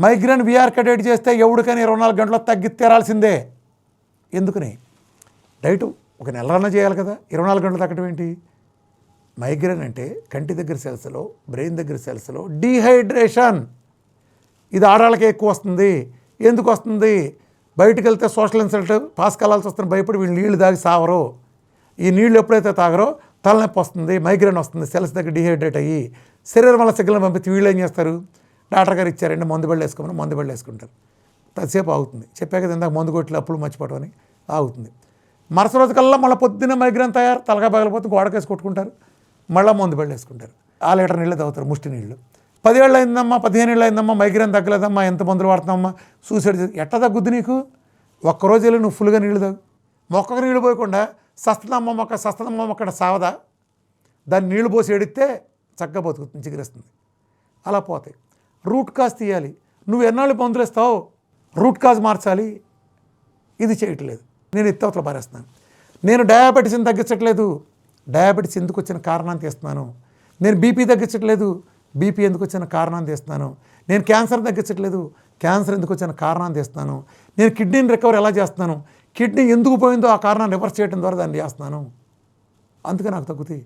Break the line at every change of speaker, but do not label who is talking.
Migraine VR కడేట్ చేస్తే ఎవడికైనా 24 గంటల్లో తగ్గి తీరాల్సిందే. ఎందుకని డైట్ ఒక నెలన్నా చేయాలి కదా, 24 గంటలు తగ్గడం ఏంటి? మైగ్రేన్ అంటే కంటి దగ్గర సెల్స్లో, బ్రెయిన్ దగ్గర సెల్స్లో డీహైడ్రేషన్. ఇది ఆడవాళ్ళకి ఎక్కువ వస్తుంది. ఎందుకు వస్తుంది? బయటకు వెళ్తే సోషల్ ఇన్సల్ట్ పాస్ కలాల్సి వస్తుంది భయపడి వీళ్ళు నీళ్లు తాగి సావరు. ఈ నీళ్లు ఎప్పుడైతే తాగరో తలనొప్పి వస్తుంది, మైగ్రేన్ వస్తుంది, సెల్స్ దగ్గర డీహైడ్రేట్ అయ్యి శరీరం వల్ల సిగ్నల్ పంపిస్తే వీళ్ళు ఏం చేస్తారు? డాక్టర్ గారు ఇచ్చారండి మందు బళ్ళు వేసుకోమని మందు బళ్ళు వేసుకుంటారు. తసేపు ఆగుతుంది. చెప్పాక ఇందాక మందు కొట్లు అప్పులు మర్చిపోవడం అని ఆగుతుంది. మరుసటి రోజు కల్లా మళ్ళీ పొద్దున్న మైగ్రేన్ తయారు, తలగా పగలిపోతే గోడకేసి కొట్టుకుంటారు, మళ్ళీ మందు బళ్ళు వేసుకుంటారు. 1 లీటర్ నీళ్ళు తాగుతారు, ముష్టి నీళ్ళు. 10 ఏళ్ళు అయిందమ్మా, 15 ఏళ్ళు అయిందమ్మా, మైగ్రేన్ తగ్గలేదమ్మా, ఎంత మందులు వాడుతున్నామ్మా, సూసైడ్ ఎట్ట తగ్గుద్ది నీకు? ఒక్కరోజు వెళ్ళి నువ్వు ఫుల్గా నీళ్ళు తాగు. మొక్కకు నీళ్ళు పోయకుండా సస్తదమ్మ మొక్క సావదా? దాన్ని నీళ్లు పోసి ఎడితే చక్కగా బతుకుతుంది, చిగురిస్తుంది. అలా పోతాయి. రూట్ కాజ్ తీయాలి. నువ్వు ఎన్నాళ్ళు మందులు ఇస్తావు? రూట్ కాజ్ మార్చాలి. ఇది చేయట్లేదు. నేను ఎత్తవతలు పారేస్తున్నాను. నేను డయాబెటీస్ని తగ్గించట్లేదు. డయాబెటీస్ ఎందుకు వచ్చిన కారణాన్ని తీస్తున్నాను. నేను బీపీ తగ్గించట్లేదు. బీపీ ఎందుకు వచ్చిన కారణాన్ని తీస్తున్నాను. నేను క్యాన్సర్ తగ్గించట్లేదు. క్యాన్సర్ ఎందుకు వచ్చిన కారణాన్ని తీస్తున్నాను. నేను కిడ్నీని రికవర్ ఎలా చేస్తున్నాను. కిడ్నీ ఎందుకు పోయిందో ఆ కారణాన్ని రివర్స్ చేయడం ద్వారా దాన్ని చేస్తున్నాను. అందుకే నాకు తగ్గుతాయి.